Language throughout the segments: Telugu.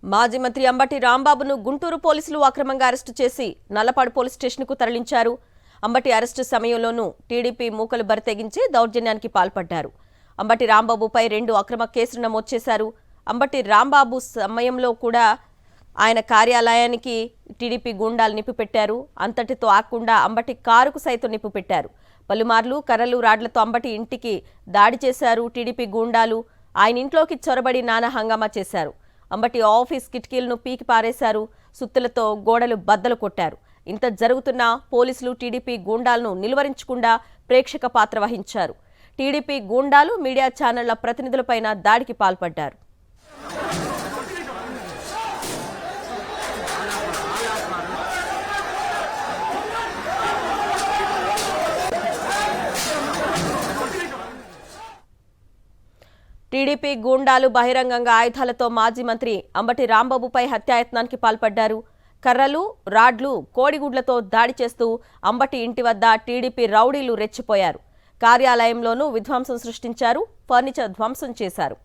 మాజీ మంత్రి అంబటి రాంబాబును గుంటూరు పోలీసులు అక్రమంగా అరెస్టు చేసి నల్లపాడు పోలీస్ స్టేషన్కు తరలించారు. అంబటి అరెస్టు సమయంలోనూ టీడీపీ మూకలు బరితెగించి దౌర్జన్యానికి పాల్పడ్డారు. అంబటి రాంబాబుపై 2 అక్రమ కేసులు నమోదు చేశారు. అంబటి రాంబాబు సమయంలో కూడా ఆయన కార్యాలయానికి టీడీపీ గూండాలు నిప్పిపెట్టారు. అంతటితో ఆకుండా అంబటి కారుకు సైతం నిప్పిపెట్టారు. పలుమార్లు కర్రలు రాడ్లతో అంబటి ఇంటికి దాడి చేశారు టీడీపీ గూండాలు. ఆయన ఇంట్లోకి చొరబడి నానా హంగామా చేశారు. అంబటి ఆఫీస్ కిటికీలను పీకి పారేశారు. సుత్తులతో గోడలు బద్దలు కొట్టారు. ఇంత జరుగుతున్నా పోలీసులు టీడీపీ గూండాలను నిలువరించకుండా ప్రేక్షక పాత్ర వహించారు. టీడీపీ గూండాలు మీడియా ఛానళ్ల ప్రతినిధులపైన దాడికి పాల్పడ్డారు. టీడీపీ గూండాలు బహిరంగంగా ఆయుధాలతో మాజీ మంత్రి అంబటి రాంబాబుపై హత్యాయత్నానికి పాల్పడ్డారు. కర్రలు, రాడ్లు, కోడిగుడ్లతో దాడి చేస్తూ అంబటి ఇంటి వద్ద టీడీపీ రౌడీలు రెచ్చిపోయారు. కార్యాలయంలోనూ విధ్వంసం సృష్టించారు. ఫర్నిచర్ ధ్వంసం చేశారు.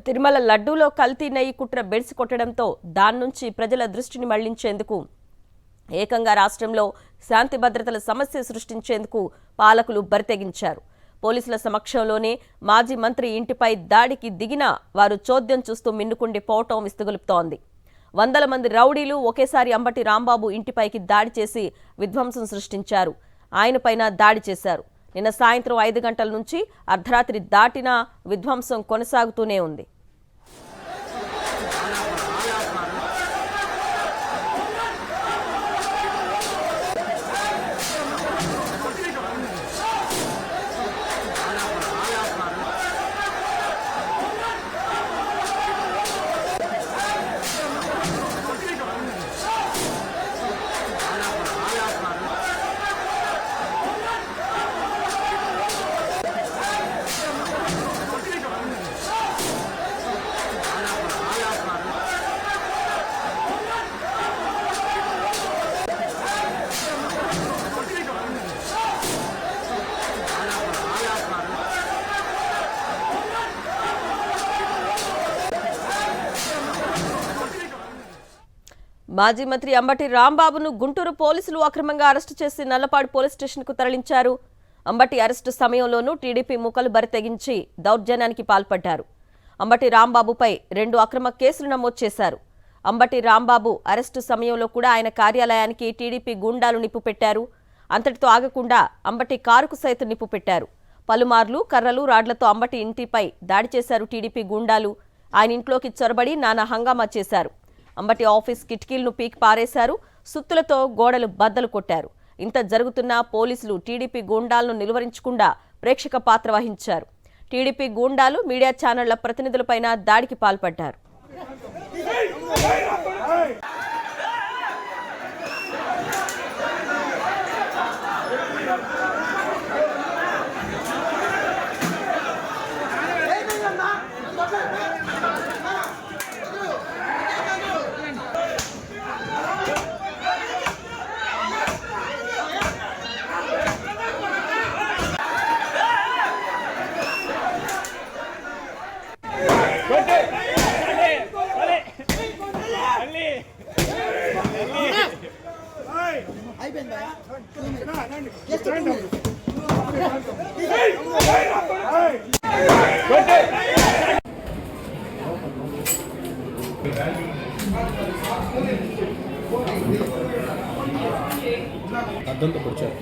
తిరుమల లడ్డూలో కల్తీ నెయ్యి కుట్ర బెడిసి కొట్టడంతో దాని నుంచి ప్రజల దృష్టిని మళ్లించేందుకు ఏకంగా రాష్ట్రంలో శాంతి భద్రతల సమస్య సృష్టించేందుకు పాలకులు బరితెగించారు. పోలీసుల సమక్షంలోనే మాజీ మంత్రి ఇంటిపై దాడికి దిగిన వారు చోద్యం చూస్తూ మిన్నుకుండిపోవటం విస్తుగొలుపుతోంది. వందల మంది రౌడీలు ఒకేసారి అంబటి రాంబాబు ఇంటిపైకి దాడి చేసి విధ్వంసం సృష్టించారు. ఆయనపైన దాడి చేశారు. నిన్న సాయంత్రం 5 గంటల నుంచి అర్ధరాత్రి దాటినా విధ్వంసం కొనసాగుతూనే ఉంది. మాజీ మంత్రి అంబటి రాంబాబును గుంటూరు పోలీసులు అక్రమంగా అరెస్టు చేసి నల్లపాడు పోలీస్ స్టేషన్కు తరలించారు. అంబటి అరెస్టు సమయంలోనూ టీడీపీ మూకలు బరితెగించి దౌర్జన్యానికి పాల్పడ్డారు. అంబటి రాంబాబుపై 2 అక్రమ కేసులు నమోదు చేశారు. అంబటి రాంబాబు అరెస్టు సమయంలో కూడా ఆయన కార్యాలయానికి టీడీపీ గూండాలు నిప్పుపెట్టారు. అంతటితో ఆగకుండా అంబటి కారుకు సైతం నిప్పుపెట్టారు. పలుమార్లు కర్రలు, రాడ్లతో అంబటి ఇంటిపై దాడి చేశారు టీడీపీ గూండాలు. ఆయన ఇంట్లోకి చొరబడి నానా హంగామా చేశారు. అంబటి ఆఫీస్ కిటికీలను పీకి పారేశారు. సుత్తులతో గోడలు బద్దలు కొట్టారు. ఇంత జరుగుతున్నా పోలీసులు టీడీపీ గూండాలను నిలువరించకుండా ప్రేక్షక పాత్ర వహించారు. టీడీపీ గూండాలు మీడియా ఛానళ్ల ప్రతినిధులపైన దాడికి పాల్పడ్డారు. అర్థంతో కూర్చోరు.